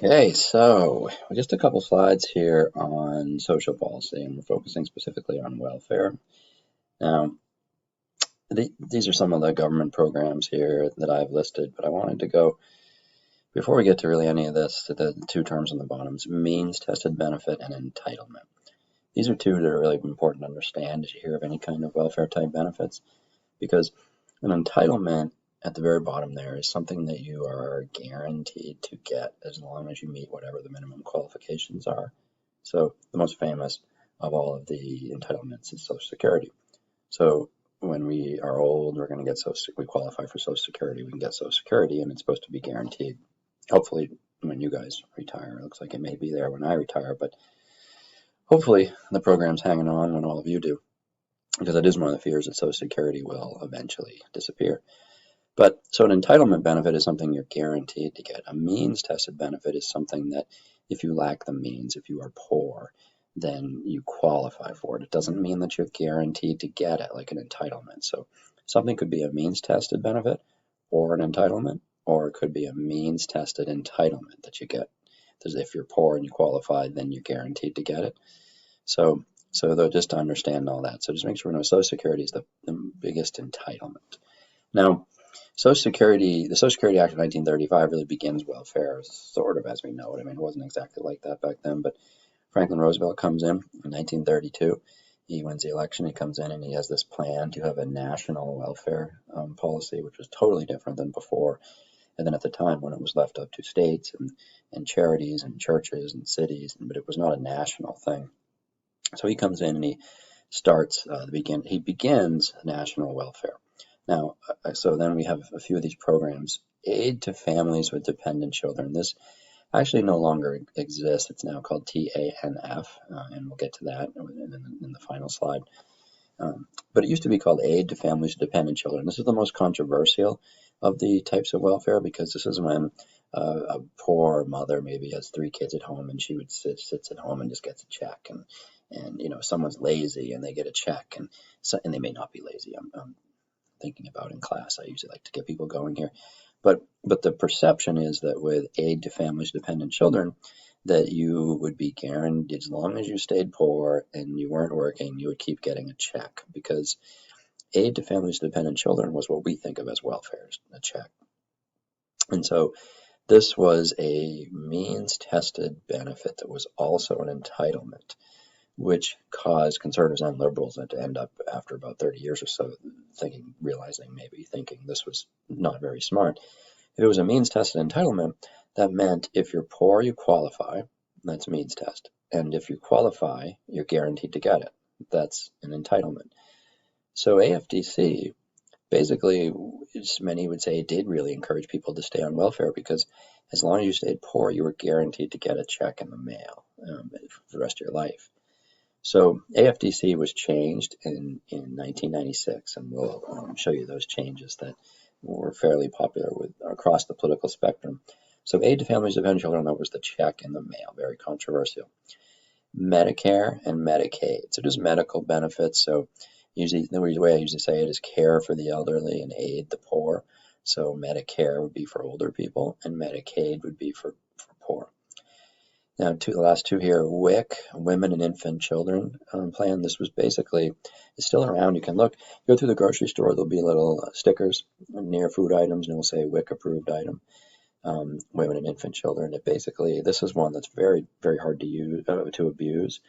Okay, so just a couple slides here on social policy, and we're focusing specifically on welfare. Now, these are some of the government programs here that I've listed, but I wanted to go, before we get to really any of this, to the two terms on the bottom, means tested benefit and entitlement. These are two that are really important to understand as you hear of any kind of welfare type benefits, because an entitlement at the very bottom there is something that you are guaranteed to get as long as you meet whatever the minimum qualifications are. So the most famous of all of the entitlements is Social Security. So when we are old, we're going to get we qualify for Social Security, we can get Social Security, and it's supposed to be guaranteed. Hopefully, when you guys retire, it looks like it may be there when I retire, but hopefully the program's hanging on when all of you do, because that is one of the fears that Social Security will eventually disappear. But so an entitlement benefit is something you're guaranteed to get. A means tested benefit is something that if you lack the means, if you are poor, then you qualify for it. It doesn't mean that you're guaranteed to get it like an entitlement. So something could be a means tested benefit or an entitlement, or it could be a means tested entitlement that you get. Because if you're poor and you qualify, then you're guaranteed to get it. So just to understand all that. So just make sure we know Social Security is the biggest entitlement. Now, the Social Security Act of 1935 really begins welfare sort of as we know it. I mean, it wasn't exactly like that back then, but Franklin Roosevelt comes in 1932. He wins the election. He comes in and he has this plan to have a national welfare policy, which was totally different than before. And then at the time when it was left up to states and charities and churches and cities, but it was not a national thing. So he comes in and he starts he begins national welfare. Now, so then we have a few of these programs. Aid to families with dependent children. This actually no longer exists. It's now called TANF, and we'll get to that in the final slide. But it used to be called Aid to Families with Dependent Children. This is the most controversial of the types of welfare, because this is when a poor mother maybe has 3 kids at home, and she would sits at home and just gets a check, and someone's lazy and they get a check, and they may not be lazy. I'm thinking about in class. I usually like to get people going here. But the perception is that with Aid to Families with Dependent Children, that you would be guaranteed, as long as you stayed poor and you weren't working, you would keep getting a check, because Aid to Families with Dependent Children was what we think of as welfare, a check. And so this was a means-tested benefit that was also an entitlement, which caused conservatives and liberals to end up, after about 30 years or so, thinking this was not very smart. If it was a means tested entitlement, that meant if you're poor, you qualify. That's means test. And if you qualify, you're guaranteed to get it. That's an entitlement. So AFDC basically, as many would say, it did really encourage people to stay on welfare, because as long as you stayed poor, you were guaranteed to get a check in the mail for the rest of your life. So AFDC was changed in 1996, and we'll show you those changes that were fairly popular across the political spectrum. So Aid to Families with Dependent Children, that was the check in the mail, very controversial. Medicare and Medicaid, so just medical benefits. So usually the way I usually say it is care for the elderly and aid the poor. So Medicare would be for older people, and Medicaid would be for poor. Now, the last two here, WIC, Women and Infant Children Plan. This was basically, it's still around. You can go through the grocery store, there'll be little stickers near food items, and it will say WIC approved item, Women and Infant Children. This is one that's very, very hard to abuse.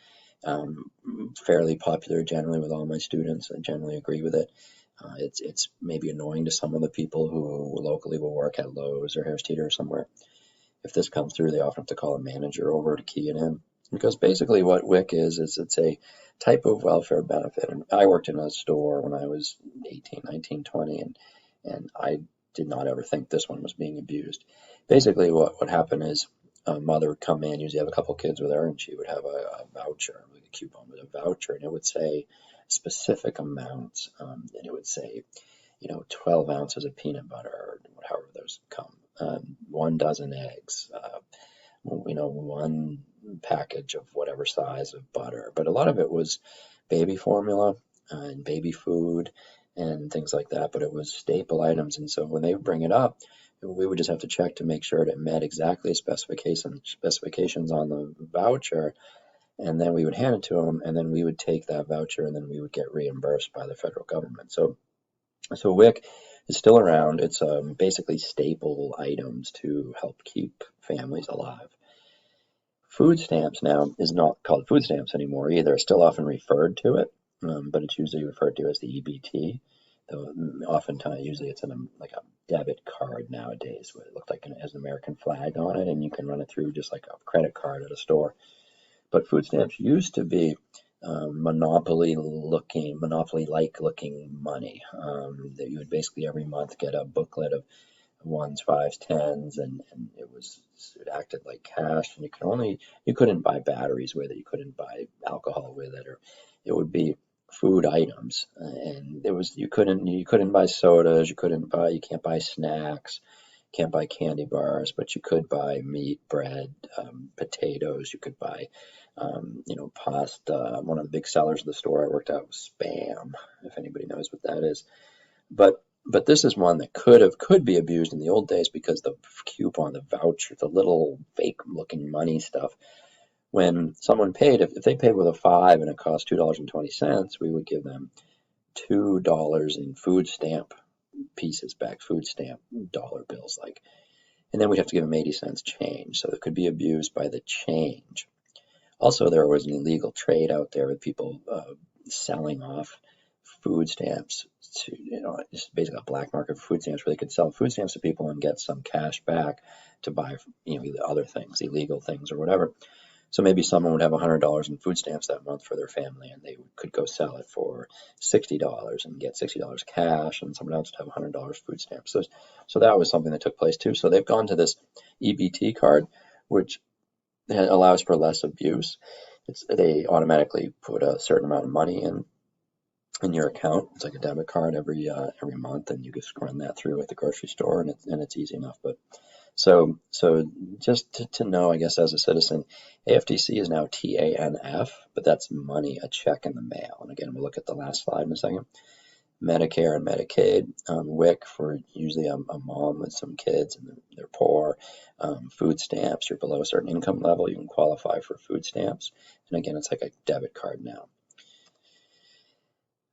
Fairly popular generally with all my students. I generally agree with it. It's maybe annoying to some of the people who locally will work at Lowe's or Harris Teeter or somewhere. If this comes through, they often have to call a manager over to key it in, because basically what WIC is it's a type of welfare benefit. And I worked in a store when I was 18, 19, 20, and I did not ever think this one was being abused. Basically what happened is a mother would come in, usually have a couple kids with her, and she would have a voucher, like a coupon with a voucher, and it would say specific amounts, and it would say 12 ounces of peanut butter, or however those come, 1 dozen eggs, 1 package of whatever size of butter. But a lot of it was baby formula and baby food and things like that, but it was staple items. And so when they bring it up, we would just have to check to make sure it met exactly specifications on the voucher, and then we would hand it to them, and then we would take that voucher, and then we would get reimbursed by the federal government. So WIC is still around. It's basically staple items to help keep families alive. Food stamps now is not called food stamps anymore either. It's still often referred to it, but it's usually referred to as the EBT. Though oftentimes, usually it's like a debit card nowadays, where it looked like it has an American flag on it, and you can run it through just like a credit card at a store. But food stamps used to be monopoly-like looking money, that you would basically every month get a booklet of ones, fives, tens, and it acted like cash, and you couldn't buy batteries with it, you couldn't buy alcohol with it, or it would be food items, and you couldn't buy sodas, you can't buy snacks, can't buy candy bars, but you could buy meat, bread, potatoes. You could buy, pasta. One of the big sellers of the store I worked at was Spam, if anybody knows what that is. But this is one that could be abused in the old days, because the coupon, the voucher, the little fake looking money stuff. When someone paid, if they paid with a 5 and it cost $2.20, we would give them $2 in food stamp pieces back, food stamp dollar bills, like, and then we'd have to give them 80 cents change. So it could be abused by the change. Also, there was an illegal trade out there with people selling off food stamps to, just basically a black market for food stamps, where they could sell food stamps to people and get some cash back to buy, other things, illegal things or whatever. So maybe someone would have $100 in food stamps that month for their family, and they could go sell it for $60 and get $60 cash, and someone else would have $100 food stamps. So that was something that took place too. So they've gone to this EBT card, which allows for less abuse. They automatically put a certain amount of money in your account. It's like a debit card every month, and you just run that through at the grocery store, and it's easy enough. But so just to know, I guess, as a citizen, AFDC is now TANF, but that's money, a check in the mail. And again, we'll look at the last slide in a second. Medicare and Medicaid, WIC for usually a mom with some kids and they're poor. Food stamps, you're below a certain income level, you can qualify for food stamps. And again, it's like a debit card now.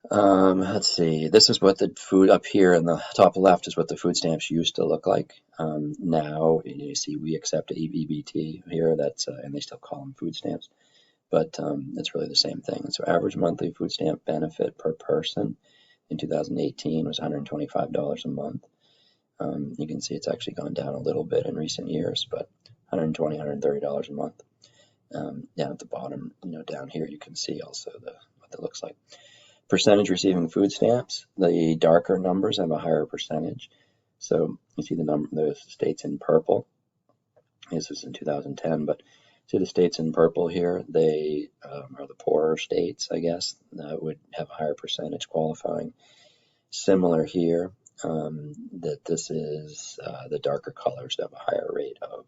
Let's see, this is what the food up here in the top left is what the food stamps used to look like. Now you see we accept EBT here, and they still call them food stamps, but it's really the same thing. So average monthly food stamp benefit per person in 2018 was $125 a month. You can see it's actually gone down a little bit in recent years, but $120, $130 a month. Down at the bottom, down here, you can see also what that looks like. Percentage receiving food stamps, the darker numbers have a higher percentage. So you see the states in purple. This is in 2010, but see the states in purple here, they are the poorer states, I guess, that would have a higher percentage qualifying. Similar here, that this is the darker colors that have a higher rate of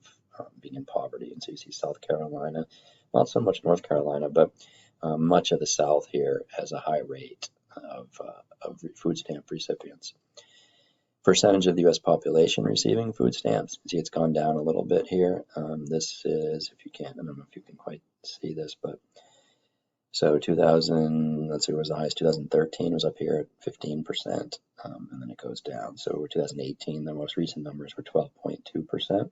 being in poverty. And so you see South Carolina, not so much North Carolina, but much of the South here has a high rate of food stamp recipients. Percentage of the U.S. population receiving food stamps. See, it's gone down a little bit here. This is, I don't know if you can quite see this, but so 2000, let's see, where was the highest? 2013 was up here at 15%, and then it goes down. So 2018, the most recent numbers were 12.2%.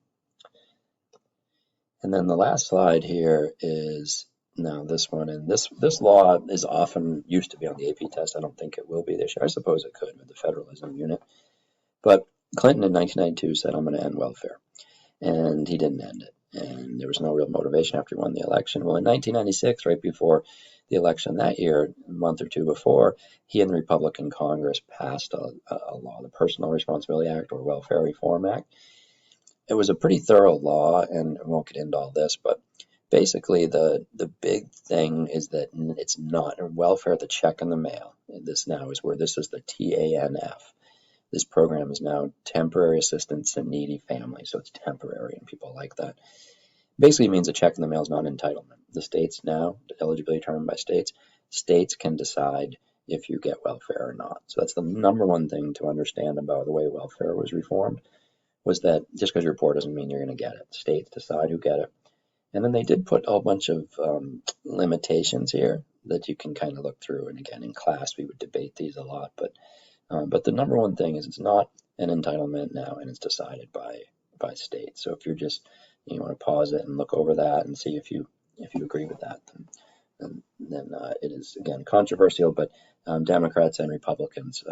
And then the last slide here is now this one, and this law is often used to be on the AP test. I don't think it will be this year. I suppose it could with the federalism unit. But Clinton in 1992 said, I'm going to end welfare. And he didn't end it. And there was no real motivation after he won the election. Well, in 1996, right before the election that year, a month or two before, he and the Republican Congress passed a law, the Personal Responsibility Act, or Welfare Reform Act. It was a pretty thorough law, and I won't get into all this, but basically the big thing is that it's not welfare, the check in the mail. This now is where this is the TANF. This program is now temporary assistance to needy families, so it's temporary, and people like that. Basically means a check in the mail is not an entitlement. The states now, eligibility determined by states can decide if you get welfare or not. So that's the number one thing to understand about the way welfare was reformed. was that just because you're poor doesn't mean you're going to get it. States decide who get it. And then they did put a whole bunch of limitations here that you can kind of look through. And again, in class, we would debate these a lot. But the number one thing is it's not an entitlement now, and it's decided by state. So if you're just you want to pause it and look over that and see if you agree with that, then it is again controversial. But Democrats and Republicans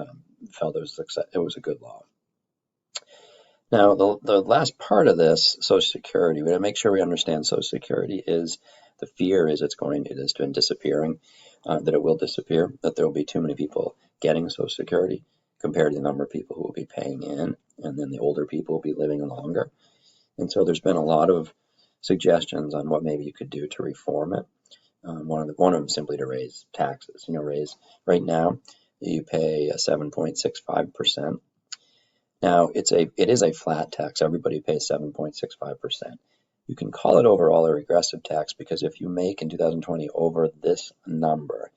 felt it was a good law. Now, the last part of this, Social Security, we got to make sure we understand Social Security is the fear is it has been disappearing, that it will disappear, that there will be too many people getting Social Security compared to the number of people who will be paying in, and then the older people will be living longer. And so there's been a lot of suggestions on what maybe you could do to reform it. One of them simply to raise taxes. Right now you pay 7.65%. Now it is a flat tax. Everybody pays 7.65%. You can call it overall a regressive tax because if you make in 2020 over this number,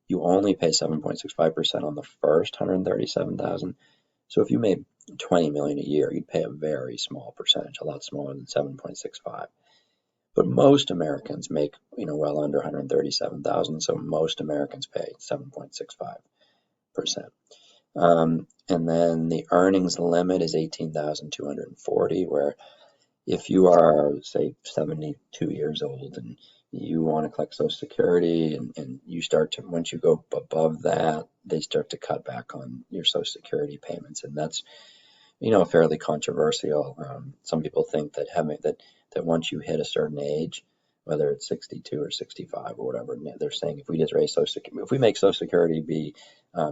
you only pay 7.65% on the first 137,000. So if you made 20 million a year, you'd pay a very small percentage, a lot smaller than 7.65. But most Americans make well under 137,000, so most Americans pay 7.65%. And then the earnings limit is 18,240, where if you are, say, 72 years old and you want to collect Social Security and you start to, once you go above that, they start to cut back on your Social Security payments. And that's, fairly controversial. Some people think that once you hit a certain age, whether it's 62 or 65 or whatever, they're saying if we just raise Social Security, if we make Social Security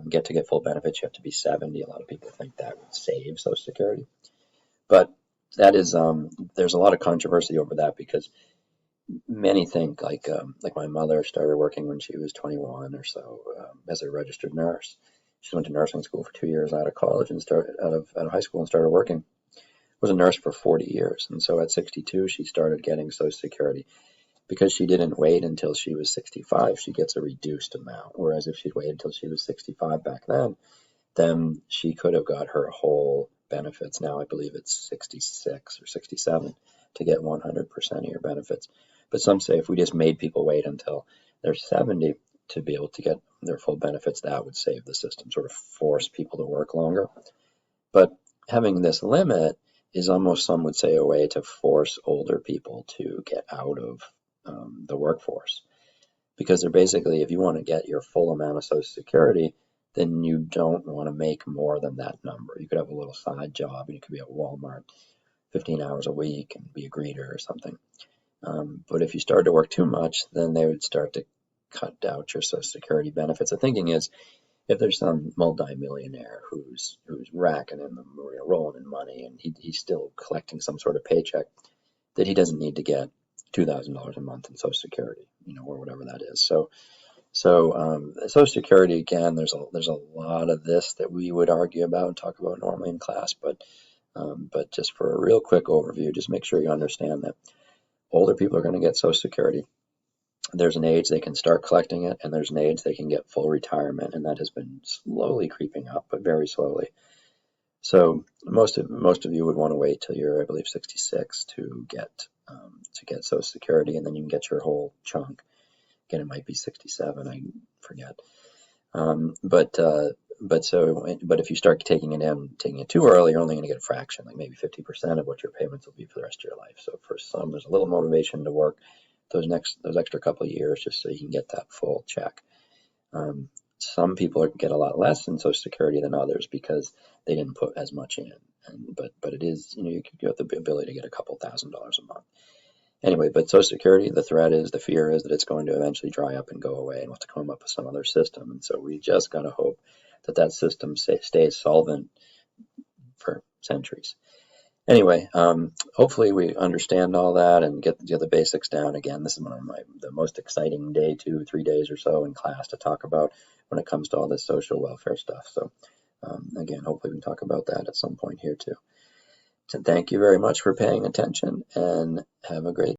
get full benefits, you have to be 70. A lot of people think that would save Social Security, but that is there's a lot of controversy over that because many think like my mother started working when she was 21 or so as a registered nurse. She went to nursing school for 2 years out of college and started out of high school and started working. Was a nurse for 40 years, and so at 62 she started getting Social Security. Because she didn't wait until she was 65, she gets a reduced amount. Whereas if she'd waited until she was 65 back then she could have got her whole benefits. Now I believe it's 66 or 67 to get 100% of your benefits. But some say if we just made people wait until they're 70 to be able to get their full benefits, that would save the system, sort of force people to work longer. But having this limit is almost, some would say, a way to force older people to get out of the workforce, because they're basically, if you want to get your full amount of Social Security, then you don't want to make more than that number. You could have a little side job, and you could be at Walmart 15 hours a week and be a greeter or something. But if you start to work too much, then they would start to cut out your Social Security benefits. The thinking is, if there's some multimillionaire who's racking in the rolling in money and he's still collecting some sort of paycheck, that he doesn't need to get $2,000 a month in Social Security, or whatever that is. So Social Security, again, there's a lot of this that we would argue about and talk about normally in class, but just for a real quick overview, just make sure you understand that older people are going to get Social Security. There's an age they can start collecting it, and there's an age they can get full retirement, and that has been slowly creeping up, but very slowly. So most of you would want to wait till you're, I believe, 66 to get Social Security, and then you can get your whole chunk. Again, it might be 67, I forget. But if you start taking it too early, you're only going to get a fraction, like maybe 50% of what your payments will be for the rest of your life. So for some, there's a little motivation to work those extra couple of years just so you can get that full check. Some people get a lot less in Social Security than others because they didn't put as much in. But it is, you could get the ability to get a couple $1,000s a month. Anyway, but Social Security, the fear is that it's going to eventually dry up and go away, and we'll have to come up with some other system. And so we just got to hope that system stays solvent for centuries. Anyway, hopefully we understand all that and get the basics down. Again, this is one of the most exciting 2-3 days or so in class to talk about when it comes to all this social welfare stuff. So again, hopefully we can talk about that at some point here too. So thank you very much for paying attention, and have a great